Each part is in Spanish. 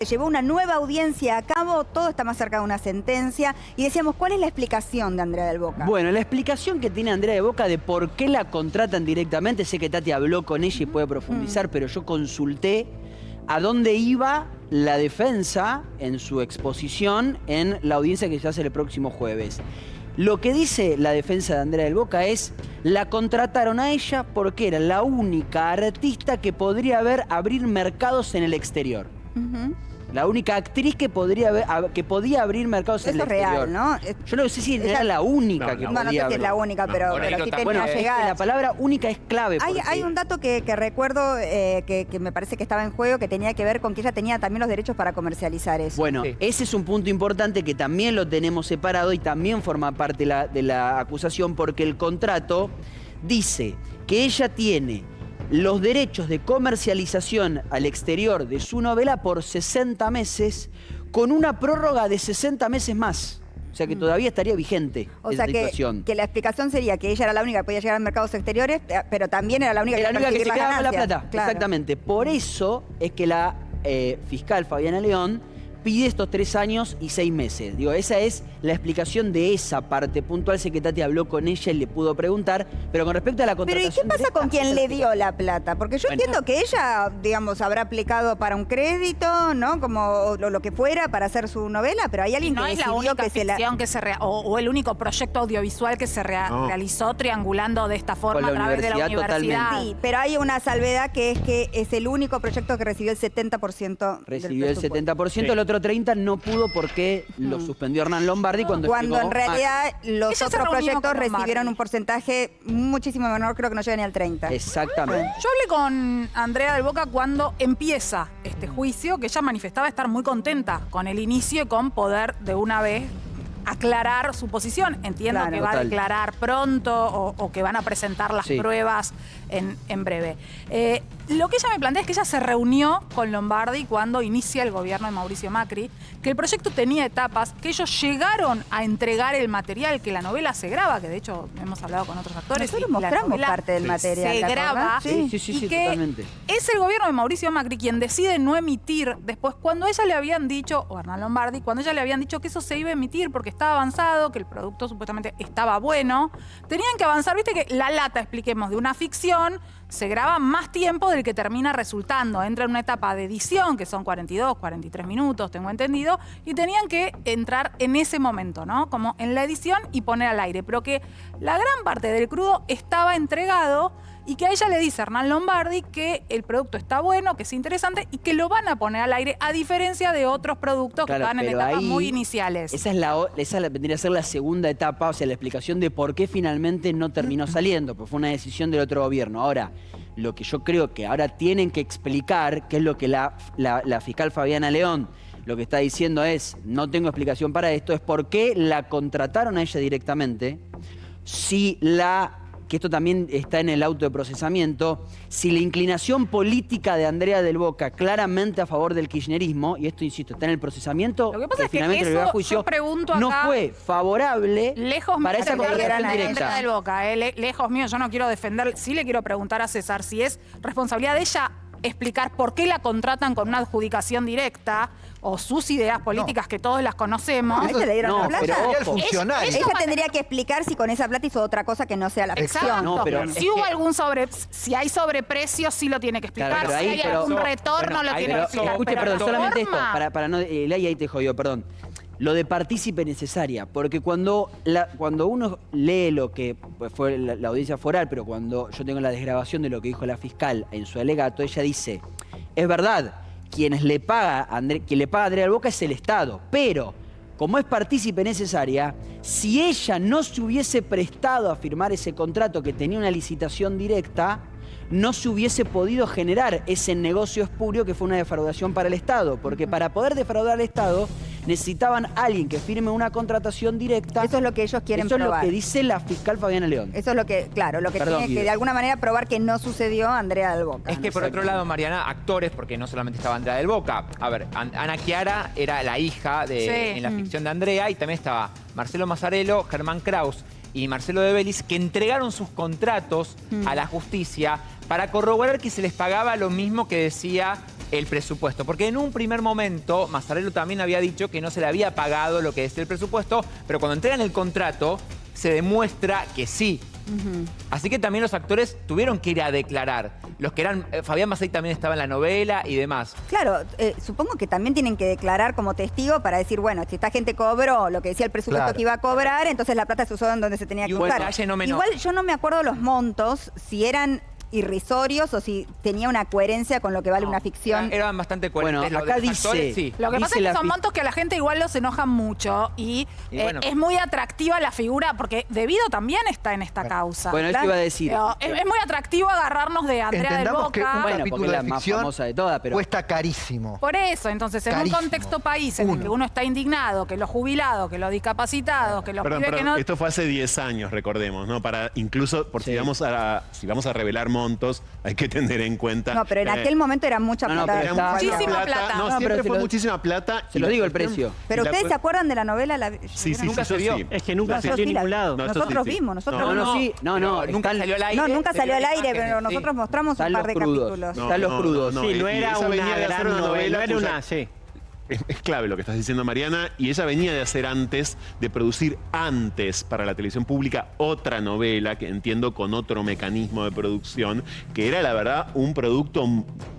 Se llevó una nueva audiencia a cabo, todo está más cerca de una sentencia. Y decíamos, ¿cuál es la explicación de Andrea del Boca? Bueno, la explicación que tiene Andrea del Boca de por qué la contratan directamente, sé que Tati habló con ella y puede profundizar, pero yo consulté a dónde iba la defensa en su exposición en la audiencia que se hace el próximo jueves. Lo que dice la defensa de Andrea del Boca es, la contrataron a ella porque era la única artista que podría abrir mercados en el exterior. La única actriz que podía abrir mercados en el exterior. Eso es real, ¿no? Yo no sé si era la única que podía no sé si es la única, pero sí tenía llegada. La palabra única es clave. Hay un dato que recuerdo que me parece que estaba en juego, que tenía que ver con que ella tenía también los derechos para comercializar eso. Bueno, ese es un punto importante que también lo tenemos separado y también forma parte de la acusación, porque el contrato dice que ella tiene los derechos de comercialización al exterior de su novela por 60 meses, con una prórroga de 60 meses más. O sea que todavía estaría vigente esa situación. Que la explicación sería que ella era la única que podía llegar a mercados exteriores, pero también era la única que se quedaba con la plata. Claro. Exactamente. Por eso es que la fiscal Fabiana León pide estos 3 años y 6 meses. Digo, esa es la explicación de esa parte puntual. Sé que Tati habló con ella y le pudo preguntar, pero con respecto a la contratación... Pero ¿y qué pasa con quien le dio la plata? Porque yo entiendo que ella, digamos, habrá aplicado para un crédito, ¿no? Como lo que fuera para hacer su novela, pero hay alguien no que es la única ficción que se o el único proyecto audiovisual que se realizó triangulando de esta forma a través de la universidad. Sí, pero hay una salvedad que es el único proyecto que recibió el 70% Recibió el 70%, el otro 30% no pudo porque lo suspendió Hernán Lombardi cuando en realidad los otros proyectos recibieron un porcentaje muchísimo menor, creo que no llega ni al 30%. Exactamente. Yo hablé con Andrea del Boca cuando empieza este juicio, que ella manifestaba estar muy contenta con el inicio y con poder de una vez aclarar su posición. Entiendo que va a declarar pronto o que van a presentar las pruebas en breve. Lo que ella me plantea es que ella se reunió con Lombardi cuando inicia el gobierno de Mauricio Macri, que el proyecto tenía etapas, que ellos llegaron a entregar el material, que la novela se graba, que de hecho hemos hablado con otros actores. Nosotros mostramos parte del material. Se graba. Sí, totalmente. Es el gobierno de Mauricio Macri quien decide no emitir después, cuando ella le habían dicho, o Hernán Lombardi, cuando ella le habían dicho que eso se iba a emitir porque estaba avanzado, que el producto supuestamente estaba bueno, tenían que avanzar. Viste que la lata, expliquemos, de una ficción se graba más tiempo del que termina resultando. Entra en una etapa de edición, que son 42, 43 minutos, tengo entendido, y tenían que entrar en ese momento, ¿no? Como en la edición y poner al aire. Pero que la gran parte del crudo estaba entregado y que a ella le dice Hernán Lombardi que el producto está bueno, que es interesante y que lo van a poner al aire, a diferencia de otros productos que estaban en etapas muy iniciales. Esa vendría a ser la segunda etapa, o sea, la explicación de por qué finalmente no terminó saliendo, porque fue una decisión del otro gobierno. Ahora, lo que yo creo que ahora tienen que explicar, que es lo que la fiscal Fabiana León lo que está diciendo es, no tengo explicación para esto, es por qué la contrataron a ella directamente, que esto también está en el auto de procesamiento, si la inclinación política de Andrea del Boca claramente a favor del kirchnerismo, y esto, insisto, está en el procesamiento, lo que pasa es que finalmente lo llevó a juicio, no fue favorable para esa contratación directa. Del Boca, lejos mío, yo no quiero defender, sí le quiero preguntar a César si es responsabilidad de ella explicar por qué la contratan con una adjudicación directa o sus ideas políticas que todos las conocemos. Le dieron la plata. Ella tendría que explicar si con esa plata hizo otra cosa que no sea la ficción. Exacto. No, pero si hubo algún si hay sobreprecio, sí lo tiene que explicar. Claro, si hay algún retorno, lo tiene que explicar. Escuche, perdón, solamente esto, para no... ahí te jodió, perdón. Lo de partícipe necesaria, porque cuando uno lee lo que fue la audiencia foral, pero cuando yo tengo la desgrabación de lo que dijo la fiscal en su alegato, ella dice, es verdad, quien le paga a Andrea del Boca es el Estado, pero como es partícipe necesaria, si ella no se hubiese prestado a firmar ese contrato que tenía una licitación directa, no se hubiese podido generar ese negocio espurio que fue una defraudación para el Estado, porque para poder defraudar al Estado necesitaban a alguien que firme una contratación directa. Eso es lo que ellos quieren probar. Eso es lo que dice la fiscal Fabiana León. Eso es lo que, claro, lo que tiene que de alguna manera probar que no sucedió a Andrea del Boca. Es que por otro lado, Mariana, actores, porque no solamente estaba Andrea del Boca. A ver, Ana Chiara era la hija en la ficción de Andrea, y también estaba Marcelo Mazzarello, Germán Kraus y Marcelo de Bellis, que entregaron sus contratos a la justicia para corroborar que se les pagaba lo mismo que decía el presupuesto. Porque en un primer momento, Mazzarello también había dicho que no se le había pagado lo que es el presupuesto, pero cuando entregan el contrato, se demuestra que sí. Así que también los actores tuvieron que ir a declarar. Los que eran... Fabián Macei también estaba en la novela y demás. Claro, supongo que también tienen que declarar como testigo para decir, bueno, si esta gente cobró lo que decía el presupuesto que iba a cobrar, entonces la plata se usó en donde se tenía que usar. Igual yo no me acuerdo los montos, si eran irrisorios o si tenía una coherencia con lo que vale una ficción. Eran bastante coherentes. Bueno, acá dice... Sí. Lo que pasa es que son montos que a la gente igual los enojan mucho y bueno, es muy atractiva la figura, porque Debido también está en esta causa. Bueno, eso iba a decir. Es muy atractivo agarrarnos de Andrea del Boca. Que un bueno, capítulo porque es la de más ficción famosa de todas, pero... cuesta carísimo. Por eso, entonces, en un contexto país en el que uno está indignado, que los jubilados, que los discapacitados, que los pibes que no... Esto fue hace 10 años, recordemos, ¿no? Para incluso, por si vamos a revelar montos, hay que tener en cuenta... No, pero en aquel momento era mucha plata. Era muchísima plata. No, siempre fue muchísima plata. Se lo digo el precio. Pero ustedes se acuerdan de la novela. Sí, nunca se vio. Es que nunca salió en ningún lado. Nosotros vimos, nosotros nunca salió al aire. No, nunca salió al aire, pero nosotros mostramos un par de capítulos. Están los crudos. Sí, no era una gran novela, no era una... Es clave lo que estás diciendo, Mariana, y ella venía de hacer de producir antes para la televisión pública otra novela, que entiendo con otro mecanismo de producción, que era, la verdad, un producto,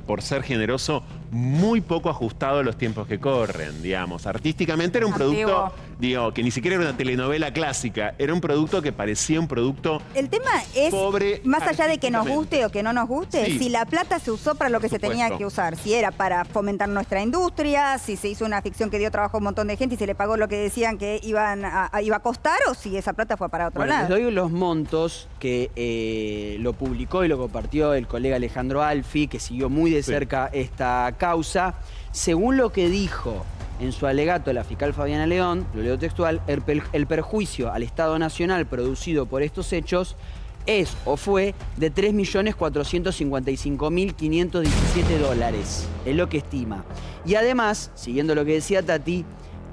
por ser generoso, muy poco ajustado a los tiempos que corren, digamos. Artísticamente era un producto, que ni siquiera era una telenovela clásica, era un producto que parecía un producto El tema es, pobre, más allá de que nos guste o que no nos guste, Sí. si la plata se usó para lo que se tenía que usar, si era para fomentar nuestra industria, si se hizo una ficción que dio trabajo a un montón de gente y se le pagó lo que decían que iba a costar, o si esa plata fue para otro lado. Les doy los montos que lo publicó y lo compartió el colega Alejandro Alfi, que siguió muy de cerca esta causa. Según lo que dijo en su alegato la fiscal Fabiana León, lo leo textual, el perjuicio al Estado Nacional producido por estos hechos es o fue de 3.455.517 dólares. Es lo que estima. Y además, siguiendo lo que decía Tati,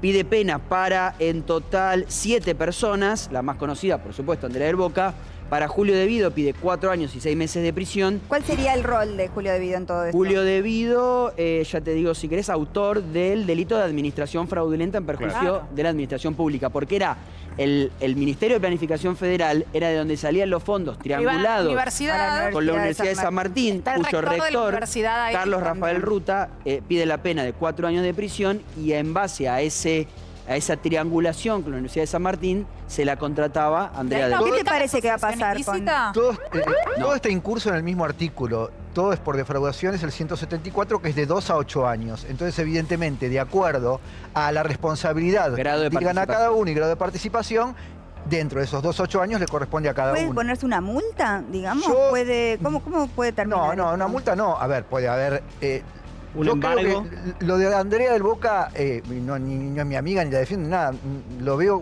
pide pena para en total 7 personas, la más conocida, por supuesto, Andrea del Boca. Para Julio Debido pide 4 años y 6 meses de prisión. ¿Cuál sería el rol de Julio Debido en todo esto? Julio Debido, ya te digo, si querés, autor del delito de administración fraudulenta en perjuicio de la administración pública, porque era el Ministerio de Planificación Federal, era de donde salían los fondos triangulados con la Universidad de San Martín, cuyo rector, Carlos Rafael Ruta, pide la pena de 4 años de prisión, y en base a esa triangulación con la Universidad de San Martín, se la contrataba Andrea del Boca. ¿Qué te parece que va a pasar con...? Todo está incurso en el mismo artículo. Todo es por defraudaciones, el 174, que es de 2 a 8 años. Entonces, evidentemente, de acuerdo a la responsabilidad que digan a cada uno y grado de participación, dentro de esos 2 a 8 años le corresponde a cada uno. ¿Puede ponerse una multa, digamos? ¿Cómo puede terminar? No, una multa no. A ver, puede haber... ¿Un embargo? Creo que lo de Andrea del Boca, no es mi amiga ni la defiendo, nada. Lo veo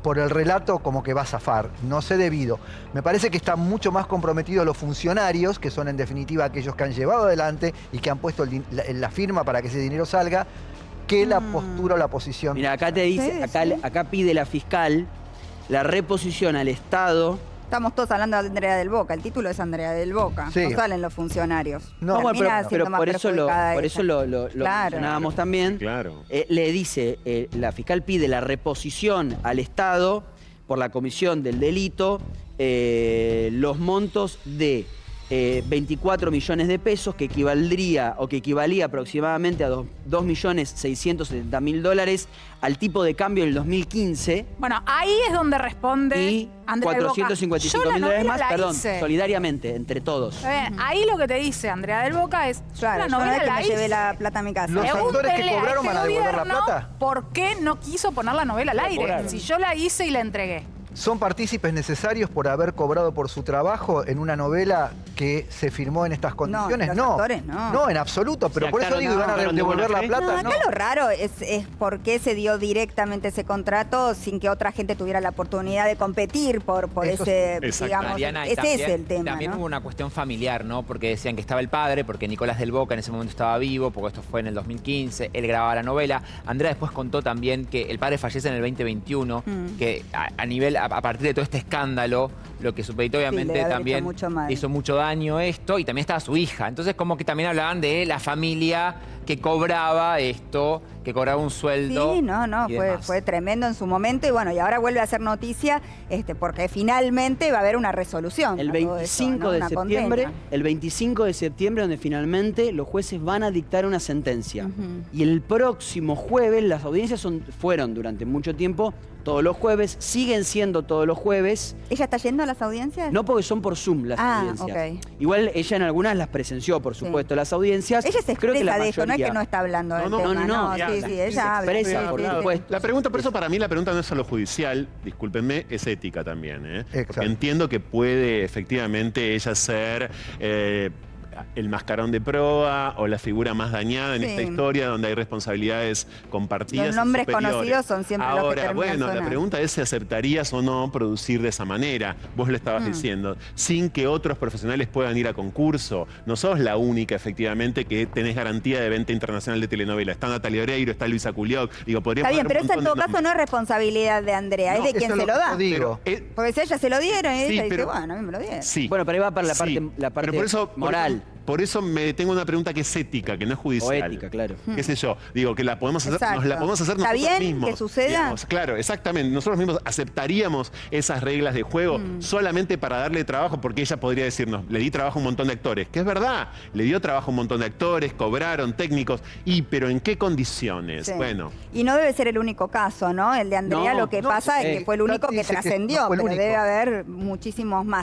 por el relato como que va a zafar. No sé Debido. Me parece que están mucho más comprometidos los funcionarios, que son en definitiva aquellos que han llevado adelante y que han puesto la firma para que ese dinero salga, que la postura o la posición. Mira, acá te dice, acá pide la fiscal la reposición al Estado. Estamos todos hablando de Andrea del Boca. El título es Andrea del Boca. Sí. No salen los funcionarios. No, pero por eso lo Claro. mencionábamos también. Claro. Le dice, la fiscal pide la reposición al Estado por la comisión del delito, los montos de 24 millones de pesos, que equivaldría o que equivalía aproximadamente a 2.670.000 dólares al tipo de cambio del 2015. Bueno, ahí es donde responde Y Andrea del Boca. 455.000 dólares más, solidariamente, entre todos. Ahí lo que te dice Andrea del Boca es, Claro, yo la novela la me llevé hice. la plata a mi casa. Los actores que cobraron van a devolver la plata. ¿Por qué no quiso poner la novela al aire? Si yo la hice y la entregué. ¿Son partícipes necesarios por haber cobrado por su trabajo en una novela que se firmó en estas condiciones? los actores no. No, en absoluto. Pero ¿Se por eso digo, ¿van a actuaron de devolver la buena fe? plata? No, acá lo raro es por qué se dio directamente ese contrato sin que otra gente tuviera la oportunidad de competir por Eso ese, Exacto. digamos, Mariana, y ese es el tema, También ¿no? hubo una cuestión familiar, ¿no? Porque decían que estaba el padre, porque Nicolás del Boca en ese momento estaba vivo, porque esto fue en el 2015, él grababa la novela. Andrea después contó también que el padre fallece en el 2021, que a nivel a partir de todo este escándalo, lo que supeditó obviamente también hizo mucho daño esto, y también estaba su hija. Entonces como que también hablaban de la familia que cobraba esto, que cobraba un sueldo. Sí, fue tremendo en su momento, y bueno, y ahora vuelve a ser noticia porque finalmente va a haber una resolución. El 25 de septiembre, el 25 de septiembre, donde finalmente los jueces van a dictar una sentencia. Y el próximo jueves, las audiencias fueron durante mucho tiempo todos los jueves, siguen siendo todos los jueves. ¿Ella está yendo a las audiencias? No, porque son por Zoom las audiencias. Okay. Igual ella en algunas las presenció, por supuesto, las audiencias. Ella se expresa de esto, no es que no está hablando del tema. No, sí, ella habla. Expresa, por supuesto. La pregunta, por eso para mí la pregunta no es solo judicial, discúlpenme, es ética también. Porque entiendo que puede efectivamente ella ser el mascarón de proa o la figura más dañada en esta historia, donde hay responsabilidades compartidas. Los nombres conocidos son siempre los que terminan bueno, sonando. la pregunta es si aceptarías o no producir de esa manera. Vos lo estabas diciendo, sin que otros profesionales puedan ir a concurso. No sos la única, efectivamente, que tenés garantía de venta internacional de telenovela. Está Natalia Oreiro, está Luisa Culiac. Digo, podría Está bien, pero esa en todo caso no es responsabilidad de Andrea, es de quien se lo da. Porque si a ella se lo dieron, y ella dice, bueno, a mí me lo dieron. Sí. Bueno, pero ahí va para la parte pero por eso, moral. Por eso me tengo una pregunta que es ética, que no es judicial. O ética, claro. ¿Qué sé yo? Digo, que la podemos hacer, nos la podemos hacer ¿Está nosotros bien mismos. que suceda? Digamos. Claro, exactamente. Nosotros mismos aceptaríamos esas reglas de juego solamente para darle trabajo, porque ella podría decirnos, le di trabajo a un montón de actores. Que es verdad, le dio trabajo a un montón de actores, cobraron, técnicos, pero ¿en qué condiciones? Sí. Bueno. Y no debe ser el único caso, ¿no? El de Andrea, lo que pasa es que fue el único que trascendió, pero debe haber muchísimos más.